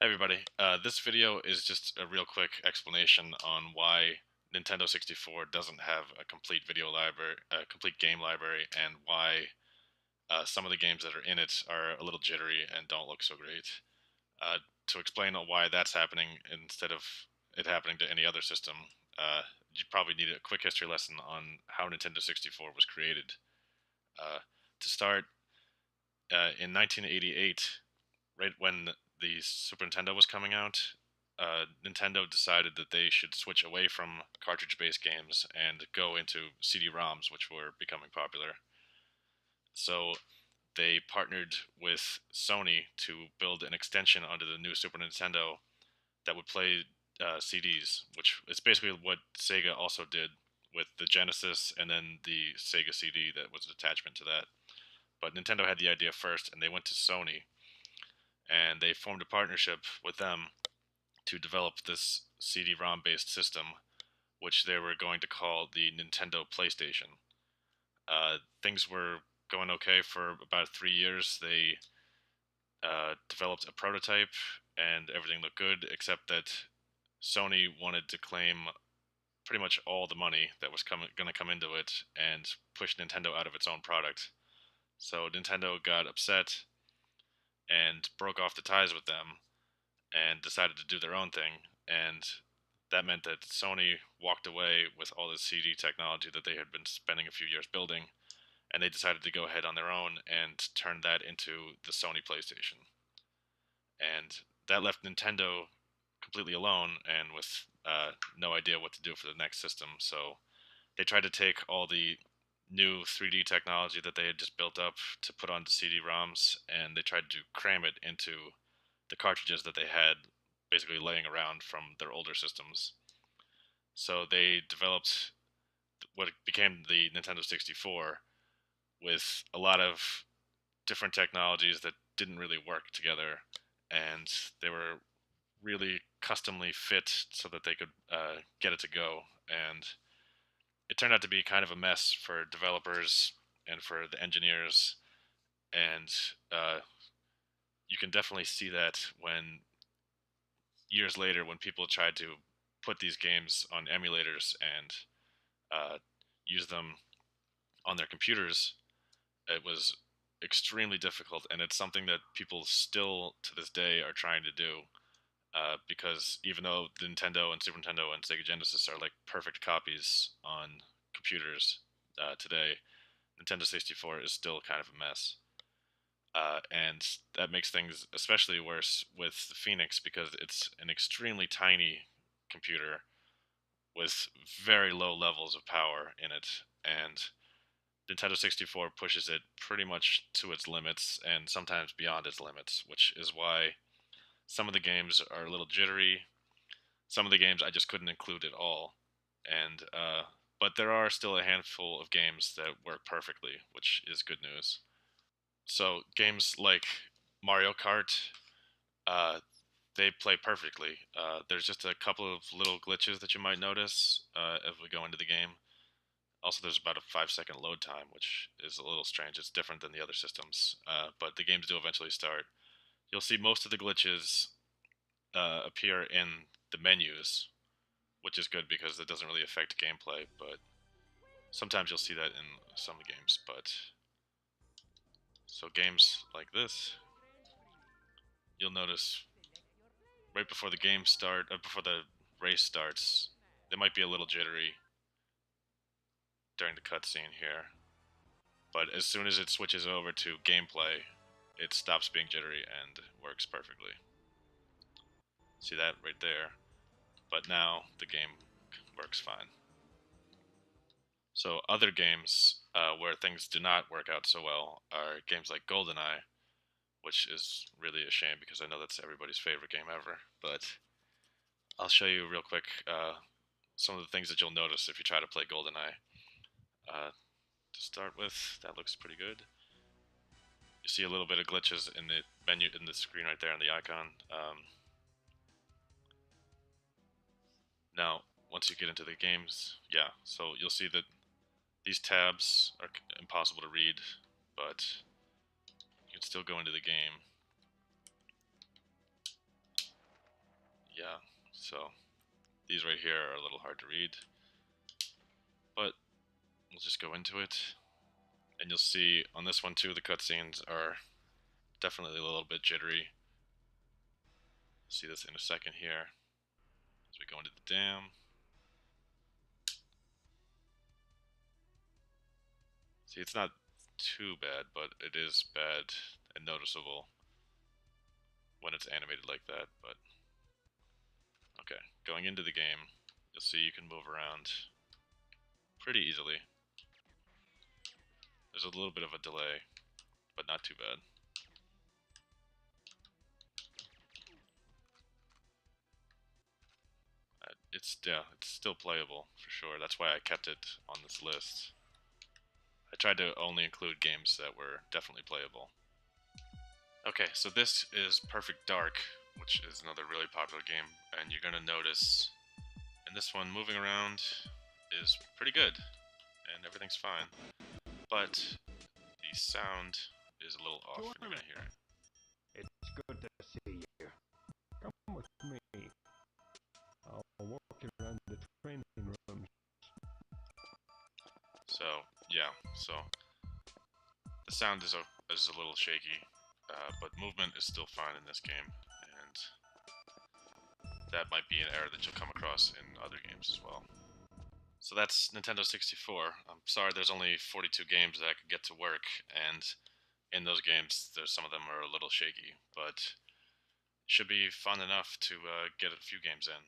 Hey everybody, this video is just a real quick explanation on why Nintendo 64 doesn't have a complete video library, a complete game library, and why some of the games that are in it are a little jittery and don't look so great. To explain why that's happening instead of it happening to any other system, you probably need a quick history lesson on how Nintendo 64 was created. Uh, to start, in 1988, right when the Super Nintendo was coming out, Nintendo decided that they should switch away from cartridge-based games and go into CD-ROMs, which were becoming popular. So they partnered with Sony to build an extension onto the new Super Nintendo that would play CDs, which is basically what Sega also did with the Genesis and then the Sega CD that was an attachment to that. But Nintendo had the idea first, and they went to Sony and they formed a partnership with them to develop this CD-ROM based system, which they were going to call the Nintendo PlayStation. Things were going okay for about 3 years. They developed a prototype, and everything looked good, except that Sony wanted to claim pretty much all the money that was going to come into it and push Nintendo out of its own product. So Nintendo got upset and broke off the ties with them and decided to do their own thing. And that meant that Sony walked away with all the CD technology that they had been spending a few years building, and they decided to go ahead on their own and turn that into the Sony PlayStation. And that left Nintendo completely alone and with no idea what to do for the next system. So they tried to take all the new 3D technology that they had just built up to put onto CD-ROMs, and they tried to cram it into the cartridges that they had basically laying around from their older systems. So they developed what became the Nintendo 64 with a lot of different technologies that didn't really work together, and they were really customly fit so that they could get it to go. And it turned out to be kind of a mess for developers and for the engineers. And you can definitely see that when years later, when people tried to put these games on emulators and uh, use them on their computers, it was extremely difficult, and it's something that people still to this day are trying to do. Because even though the Nintendo and Super Nintendo and Sega Genesis are like perfect copies on computers today, Nintendo 64 is still kind of a mess. And that makes things especially worse with the Phoenix because it's an extremely tiny computer with very low levels of power in it. And Nintendo 64 pushes it pretty much to its limits and sometimes beyond its limits, which is why some of the games are a little jittery. Some of the games I just couldn't include at all. And, but there are still a handful of games that work perfectly, which is good news. So games like Mario Kart, uh, they play perfectly. There's just a couple of little glitches that you might notice as we go into the game. Also, there's about a 5 second load time, which is a little strange. It's different than the other systems, but the games do eventually start. You'll see most of the glitches appear in the menus, which is good because it doesn't really affect gameplay, but sometimes you'll see that in some games. But so games like this, you'll notice right before the game start, before the race starts, they might be a little jittery during the cutscene here. But as soon as it switches over to gameplay, it stops being jittery and works perfectly. See that right there? But now the game works fine. So other games where things do not work out so well are games like GoldenEye, which is really a shame because I know that's everybody's favorite game ever. But I'll show you real quick some of the things that you'll notice if you try to play GoldenEye. Uh, to start with, that looks pretty good. You see a little bit of glitches in the menu, in the screen right there on the icon. Now, once you get into the games, yeah, so you'll see that these tabs are impossible to read, but you can still go into the game. yeah, so these right here are a little hard to read, but we'll just go into it. And you'll see on this one too, the cutscenes are definitely a little bit jittery. See this in a second here as we go into the dam. See, it's not too bad, but it is bad and noticeable when it's animated like that. But okay, going into the game, you'll see you can move around pretty easily. There's a little bit of a delay, but not too bad. It's still playable for sure. That's why I kept it on this list. I tried to only include games that were definitely playable. Okay, so this is Perfect Dark, which is another really popular game, and you're gonna notice in this one moving around is pretty good, and everything's fine. But the sound is a little off, and you're gonna hear it. It's good to see you. Come with me. I'll walk you around the training rooms. So yeah, so the sound is a little shaky, but movement is still fine in this game, and that might be an error that you'll come across in other games as well. So that's Nintendo 64. I'm sorry there's only 42 games that I could get to work, and in those games, some of them are a little shaky, but it should be fun enough to get a few games in.